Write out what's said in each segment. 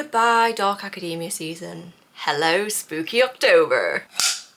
Goodbye, Dark Academia season. Hello, spooky October.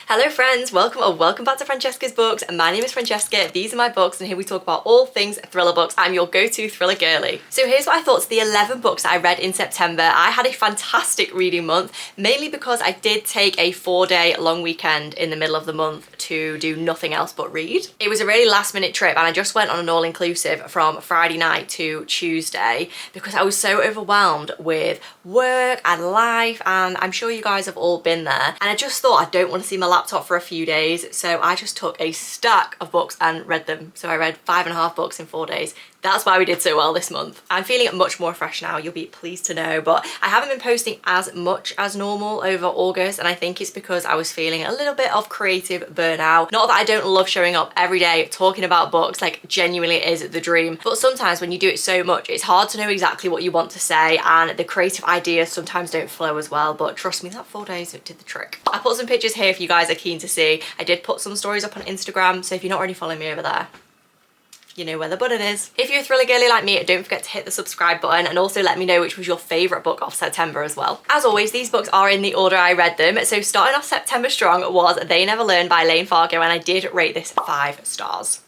Hello friends, welcome back to Francesca's Books. My name is Francesca, these are my books, and here we talk about all things thriller books. I'm your go-to thriller girly. So here's what I thought to the 11 books that I read in September. I had a fantastic reading month, mainly because I did take a 4-day long weekend in the middle of the month to do nothing else but read. It was a really last minute trip and I just went on an all-inclusive from Friday night to Tuesday because I was so overwhelmed with work and life, and I'm sure you guys have all been there. And I just thought I don't want to see my laptop for a few days, so I just took a stack of books and read them. So I read 5.5 books in 4 days. That's why we did so well this month. I'm feeling much more fresh now, you'll be pleased to know, but I haven't been posting as much as normal over August, and I think it's because I was feeling a little bit of creative burnout. Not that I don't love showing up every day talking about books, like genuinely it is the dream, but sometimes when you do it so much, it's hard to know exactly what you want to say, and the creative ideas sometimes don't flow as well, but trust me, that 4 days did the trick. I put some pictures here if you guys are keen to see. I did put some stories up on Instagram, so if you're not already following me over there, you know where the button is. If you're a thriller girly like me, don't forget to hit the subscribe button, and also let me know which was your favourite book of September as well. As always, these books are in the order I read them. So starting off September strong was They Never Learn by Lane Fargo, and I did rate this 5 stars.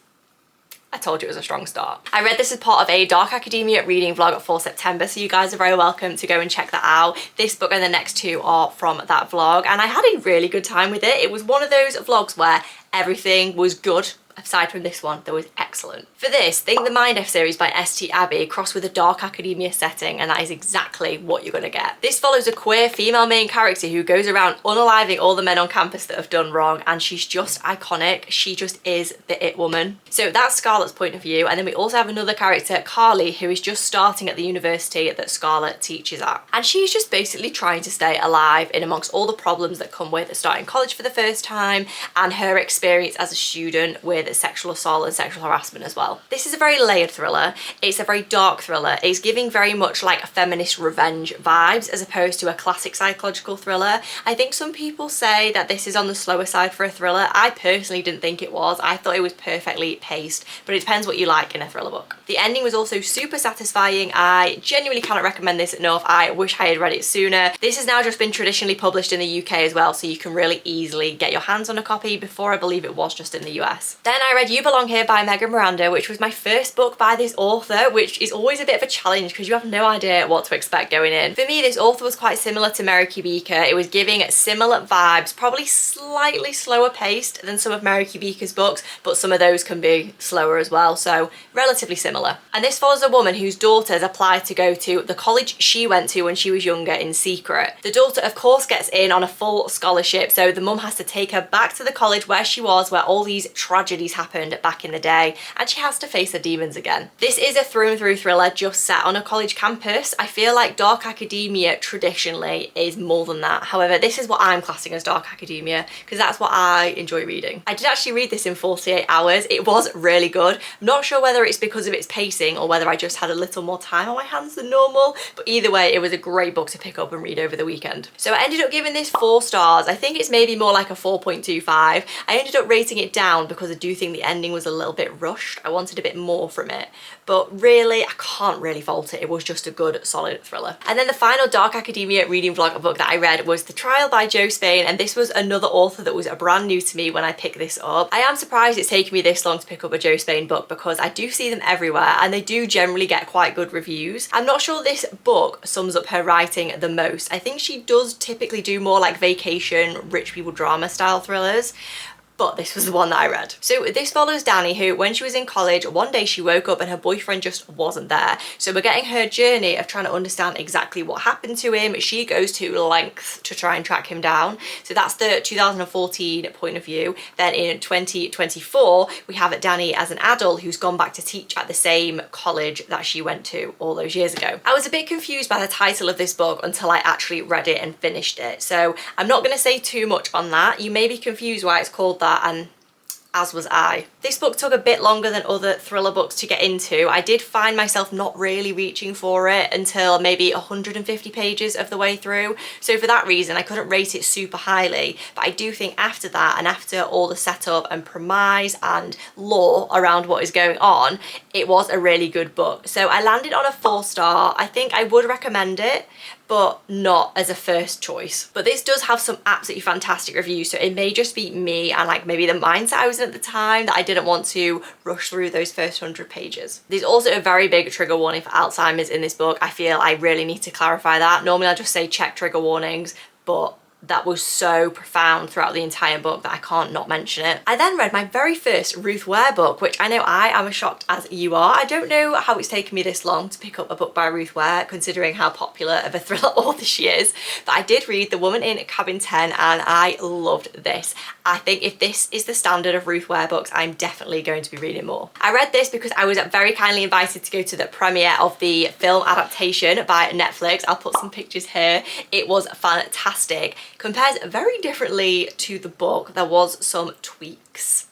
I told you it was a strong start. I read this as part of a Dark Academia reading vlog for September, so you guys are very welcome to go and check that out. This book and the next 2 are from that vlog, and I had a really good time with it. It was one of those vlogs where everything was good. Aside from this one, that was excellent. For this, think the Mind F series by St. Abbey crossed with a Dark Academia setting, and that is exactly what you're gonna get. This follows a queer female main character who goes around unaliving all the men on campus that have done wrong, and she's just iconic. She just is the it woman. So that's Scarlett's point of view, and then we also have another character, Carly, who is just starting at the university that Scarlett teaches at. And she's just basically trying to stay alive in amongst all the problems that come with starting college for the first time, and her experience as a student with sexual assault and sexual harassment as well. This is a very layered thriller. It's a very dark thriller. It's giving very much like feminist revenge vibes as opposed to a classic psychological thriller. I think some people say that this is on the slower side for a thriller. I personally didn't think it was. I thought it was perfectly paced, but it depends what you like in a thriller book. The ending was also super satisfying. I genuinely cannot recommend this enough. I wish I had read it sooner. This has now just been traditionally published in the UK as well, so you can really easily get your hands on a copy. Before, I believe it was just in the US. Then I read You Belong Here by Megan Miranda, which was my first book by this author, which is always a bit of a challenge because you have no idea what to expect going in. For me, this author was quite similar to Merricky Beaker. It was giving similar vibes, probably slightly slower paced than some of Merricky Beaker's books, but some of those can be slower as well, so relatively similar. And this follows a woman whose daughters applied to go to the college she went to when she was younger in secret. The daughter, of course, gets in on a full scholarship, so the mum has to take her back to the college where she was, where all these tragedies happened back in the day, and she has to face her demons again. This is a through and through thriller just set on a college campus. I feel like Dark Academia traditionally is more than that. However, this is what I'm classing as Dark Academia because that's what I enjoy reading. I did actually read this in 48 hours. It was really good. I'm not sure whether it's because of its pacing or whether I just had a little more time on my hands than normal, but either way, it was a great book to pick up and read over the weekend. So I ended up giving this 4 stars. I think it's maybe more like a 4.25. I ended up rating it down because I do think the ending was a little bit rushed. I wanted a bit more from it, but really I can't really fault it. It was just a good solid thriller. And then the final Dark Academia reading vlog book that I read was The Trial by Jo Spain, and this was another author that was brand new to me when I picked this up. I am surprised it's taken me this long to pick up a Jo Spain book because I do see them everywhere and they do generally get quite good reviews. I'm not sure this book sums up her writing the most. I think she does typically do more like vacation, rich people drama style thrillers, but this was the one that I read. So this follows Danny, who when she was in college, one day she woke up and her boyfriend just wasn't there. So we're getting her journey of trying to understand exactly what happened to him. She goes to lengths to try and track him down. So that's the 2014 point of view. Then in 2024, we have Danny as an adult who's gone back to teach at the same college that she went to all those years ago. I was a bit confused by the title of this book until I actually read it and finished it. So I'm not gonna say too much on that. You may be confused why it's called that, and as was I. This book took a bit longer than other thriller books to get into. I did find myself not really reaching for it until maybe 150 pages of the way through. So for that reason, I couldn't rate it super highly. But I do think after that, and after all the setup and premise and lore around what is going on, it was a really good book. So I landed on a 4-star. I think I would recommend it, but not as a first choice. But this does have some absolutely fantastic reviews, so it may just be me and like maybe the mindset I was in at the time that I didn't want to rush through those first 100 pages. There's also a very big trigger warning for Alzheimer's in this book. I feel I really need to clarify that. Normally I'll just say check trigger warnings, but that was so profound throughout the entire book that I can't not mention it. I then read my very first Ruth Ware book, which I know I am as shocked as you are. I don't know how it's taken me this long to pick up a book by Ruth Ware, considering how popular of a thriller author she is. But I did read The Woman in Cabin 10 and I loved this. I think if this is the standard of Ruth Ware books, I'm definitely going to be reading more. I read this because I was very kindly invited to go to the premiere of the film adaptation by Netflix. I'll put some pictures here. It was fantastic. Compares very differently to the book. There was some tweaks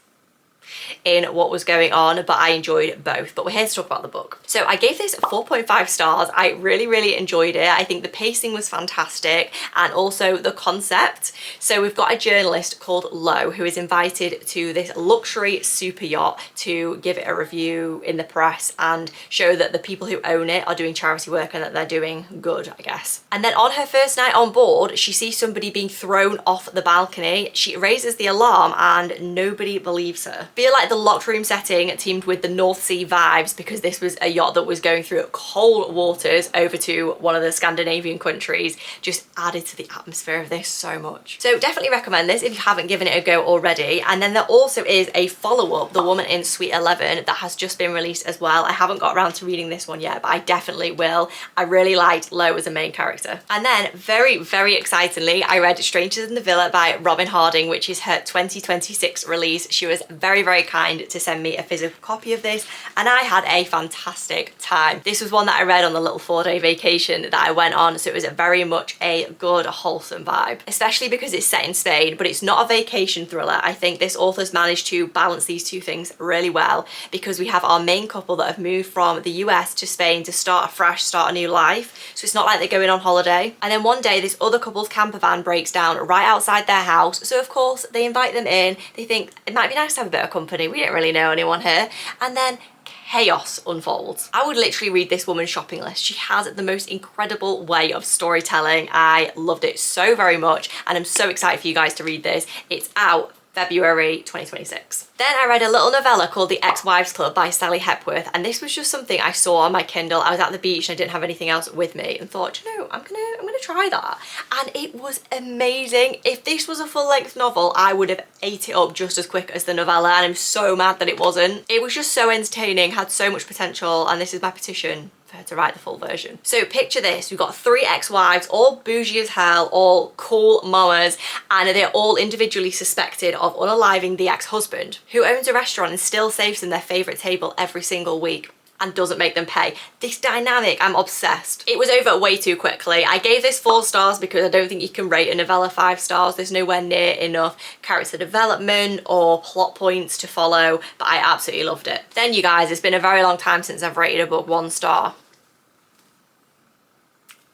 in what was going on, but I enjoyed both. But we're here to talk about the book. So I gave this 4.5 stars. I really enjoyed it. I think the pacing was fantastic and also the concept. So we've got a journalist called Lo who is invited to this luxury super yacht to give it a review in the press and show that the people who own it are doing charity work and that they're doing good, I guess. And then on her first night on board, she sees somebody being thrown off the balcony. She raises the alarm and nobody believes her. Feel like the locked room setting teamed with the North Sea vibes, because this was a yacht that was going through cold waters over to one of the Scandinavian countries, just added to the atmosphere of this so much. So definitely recommend this if you haven't given it a go already. And then there also is a follow-up, The Woman in Suite 11, that has just been released as well. I haven't got around to reading this one yet, but I definitely will. I really liked Lo as a main character. And then very excitingly, I read Strangers in the Villa by Robin Harding, which is her 2026 release. She was very kind to send me a physical copy of this and I had a fantastic time. This was one that I read on the little 4-day vacation that I went on, so it was very much a good wholesome vibe, especially because it's set in Spain, but it's not a vacation thriller. I think this author's managed to balance these two things really well, because we have our main couple that have moved from the US to Spain to start afresh, start a new life, so it's not like they're going on holiday. And then one day this other couple's camper van breaks down right outside their house, so of course they invite them in. They think it might be nice to have a bit of company, we don't really know anyone here, and then chaos unfolds. I would literally read this woman's shopping list. She has the most incredible way of storytelling. I loved it so very much and I'm so excited for you guys to read this. It's out February 2026. Then I read a little novella called The Ex-Wives Club by Sally Hepworth, and this was just something I saw on my Kindle. I was at the beach and I didn't have anything else with me and thought, you know, I'm gonna try that. And it was amazing. If this was a full-length novel, I would have ate it up just as quick as the novella, and I'm so mad that it wasn't. It was just so entertaining, had so much potential, and this is my petition for her to write the full version. So picture this, we've got 3 ex-wives, all bougie as hell, all cool mamas, and they're all individually suspected of unaliving the ex-husband, who owns a restaurant and still saves them their favourite table every single week and doesn't make them pay. This dynamic, I'm obsessed. It was over way too quickly. I gave this 4 stars because I don't think you can rate a novella 5 stars. There's nowhere near enough character development or plot points to follow, but I absolutely loved it. Then you guys, it's been a very long time since I've rated a book 1 star.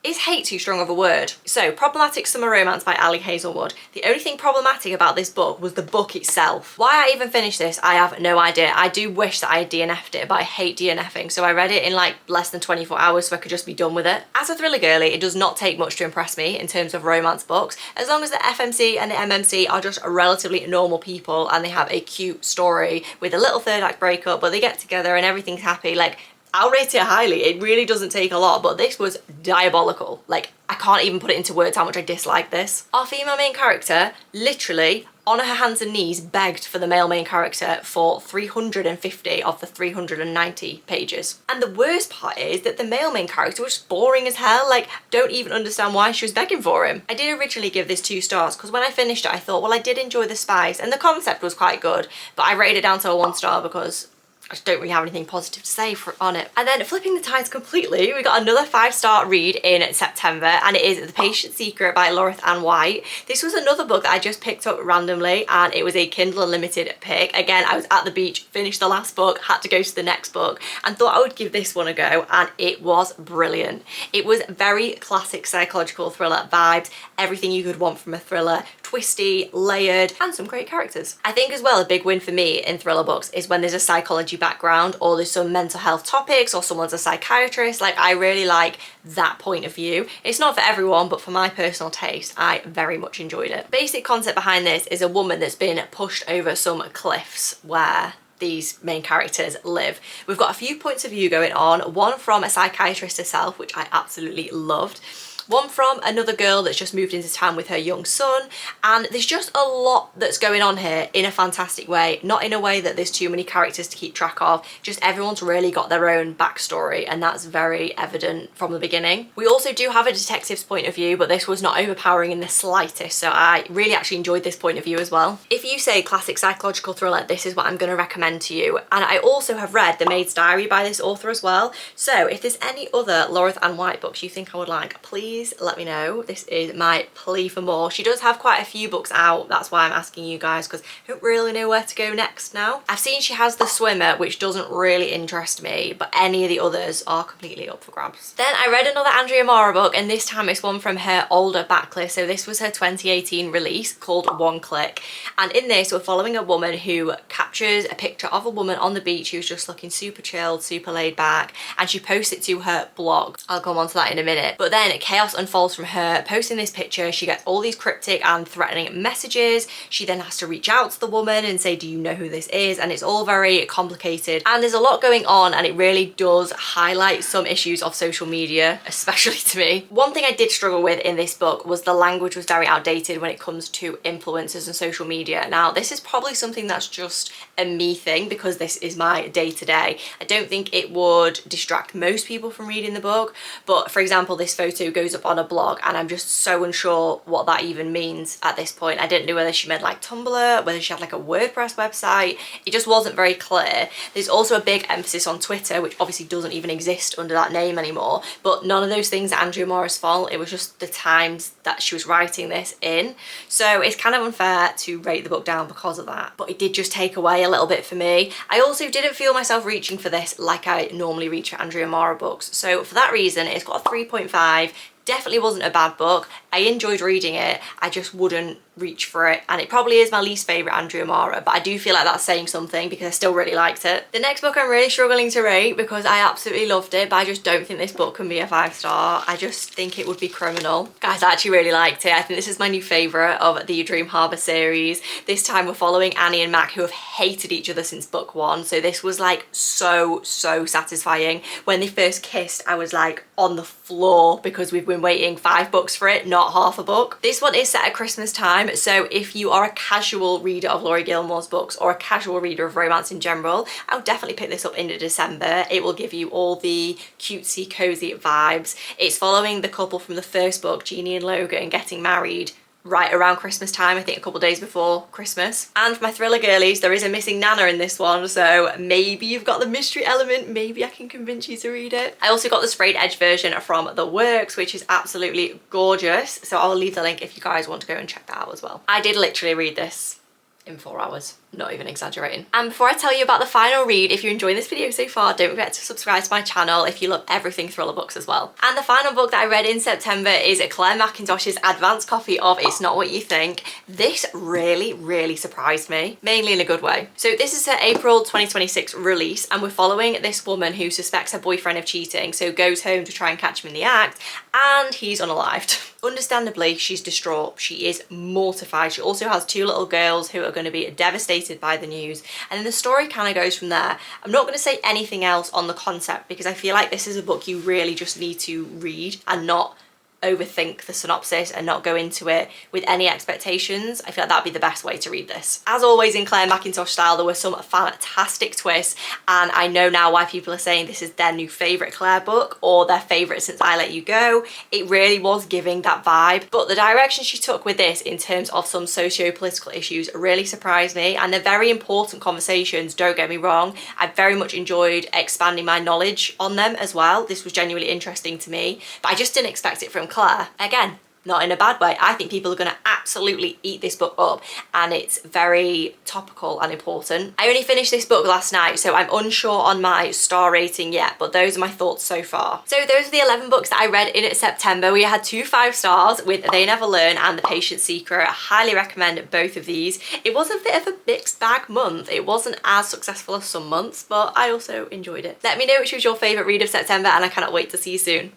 Is hate too strong of a word? So, Problematic Summer Romance by Ali Hazelwood. The only thing problematic about this book was the book itself. Why I even finished this, I have no idea. I do wish that I had DNF'd it, but I hate DNFing, so I read it in like less than 24 hours so I could just be done with it. As a thriller girly, it does not take much to impress me in terms of romance books, as long as the FMC and the MMC are just relatively normal people and they have a cute story with a little third act breakup, but they get together and everything's happy. Like, I'll rate it highly. It really doesn't take a lot, but this was diabolical. Like, I can't even put it into words how much I dislike this. Our female main character literally on her hands and knees begged for the male main character for 350 of the 390 pages. And the worst part is that the male main character was boring as hell. Like, don't even understand why she was begging for him. I did originally give this 2 stars because when I finished it I thought, well, I did enjoy the spice and the concept was quite good, but I rated it down to a 1 star because I just don't really have anything positive to say on it. And then flipping the tides completely, we got another 5-star read in September, and it is The Patient Secret by Laurith Ann White. This was another book that I just picked up randomly, and it was a Kindle Unlimited pick. Again, I was at the beach, finished the last book, had to go to the next book, and thought I would give this one a go, and it was brilliant. It was very classic psychological thriller vibes, everything you could want from a thriller, twisty, layered, and some great characters. I think as well a big win for me in thriller books is when there's a psychology background, or there's some mental health topics, or someone's a psychiatrist. Like, I really like that point of view. It's not for everyone, but for my personal taste, I very much enjoyed it. Basic concept behind this is a woman that's been pushed over some cliffs where these main characters live. We've got a few points of view going on, one from a psychiatrist herself, which I absolutely loved, one from another girl that's just moved into town with her young son, and there's just a lot that's going on here in a fantastic way, not in a way that there's too many characters to keep track of, just everyone's really got their own backstory, and that's very evident from the beginning. We also do have a detective's point of view, but this was not overpowering in the slightest, so I really actually enjoyed this point of view as well. If you say classic psychological thriller, this is what I'm going to recommend to you. And I also have read The Maid's Diary by this author as well, so if there's any other Laurith Ann White books you think I would like, please let me know. This is my plea for more. She does have quite a few books out, that's why I'm asking you guys, because I don't really know where to go next now. I've seen she has The Swimmer, which doesn't really interest me, but any of the others are completely up for grabs. Then I read another Andrea Mara book, and this time it's one from her older backlist, so this was her 2018 release called One Click, and in this we're following a woman who captures a picture of a woman on the beach who's just looking super chilled, super laid back, and she posts it to her blog. I'll come on to that in a minute. But then chaos unfolds from her posting this picture. She gets all these cryptic and threatening messages. She then has to reach out to the woman and say, do you know who this is? And it's all very complicated, and there's a lot going on, and it really does highlight some issues of social media, especially to me. One thing I did struggle with in this book was the language was very outdated when it comes to influencers and social media. Now, this is probably something that's just a me thing, because this is my day-to-day. I don't think it would distract most people from reading the book, but for example, this photo goes up on a blog, and I'm just so unsure what that even means at this point. I didn't know whether she meant like Tumblr, whether she had like a WordPress website. It just wasn't very clear. There's also a big emphasis on Twitter, which obviously doesn't even exist under that name anymore, but none of those things are Andrea Mara's fault. It was just the times that she was writing this in, so it's kind of unfair to rate the book down because of that, but it did just take away a little bit for me. I also didn't feel myself reaching for this like I normally reach for Andrea Mara books, so for that reason it's got a 3.5. Definitely wasn't a bad book. I enjoyed reading it. I just wouldn't reach for it, and it probably is my least favourite Andrea Mara, but I do feel like that's saying something because I still really liked it. The next book I'm really struggling to rate because I absolutely loved it, but I just don't think this book can be a 5-star. I just think it would be criminal. Guys, I actually really liked it. I think this is my new favourite of the Dream Harbour series. This time we're following Annie and Mac, who have hated each other since book 1, so this was like so satisfying. When they first kissed, I was like on the floor because we've been waiting 5 books for it, not half a book. This one is set at Christmas time, so if you are a casual reader of Laurie Gilmore's books or a casual reader of romance in general, I would definitely pick this up into December. It will give you all the cutesy cozy vibes. It's following the couple from the first book, Jeannie and Logan, getting married right around Christmas time, I think a couple days before Christmas. And for my thriller girlies, there is a missing Nana in this one, so maybe you've got the mystery element, maybe I can convince you to read it. I also got the sprayed edge version from The Works, which is absolutely gorgeous, so I'll leave the link if you guys want to go and check that out as well. I did literally read this in 4 hours. Not even exaggerating. And before I tell you about the final read, if you're enjoying this video so far, don't forget to subscribe to my channel if you love everything thriller books as well. And the final book that I read in September is Claire Mackintosh's advanced copy of It's Not What You Think. This really surprised me, mainly in a good way. So this is her April 2026 release, and we're following this woman who suspects her boyfriend of cheating, so goes home to try and catch him in the act, and he's unalived. Understandably, she's distraught. She is mortified. She also has 2 little girls who are going to be devastated by the news, and then the story kind of goes from there. I'm not going to say anything else on the concept because I feel like this is a book you really just need to read and not overthink the synopsis and not go into it with any expectations. I feel like that'd be the best way to read this. As always in Claire Mackintosh style, there were some fantastic twists, and I know now why people are saying this is their new favourite Claire book or their favourite since I Let You Go. It really was giving that vibe, but the direction she took with this in terms of some socio-political issues really surprised me, and they're very important conversations, don't get me wrong. I very much enjoyed expanding my knowledge on them as well. This was genuinely interesting to me, but I just didn't expect it from Claire. Again, not in a bad way. I think people are going to absolutely eat this book up, and it's very topical and important. I only finished this book last night, so I'm unsure on my star rating yet, but those are my thoughts so far. So those are the 11 books that I read in September. We had 2 5 stars with They Never Learn and The Patient Secret. I highly recommend both of these. It was a bit of a mixed bag month. It wasn't as successful as some months, but I also enjoyed it. Let me know which was your favourite read of September, and I cannot wait to see you soon.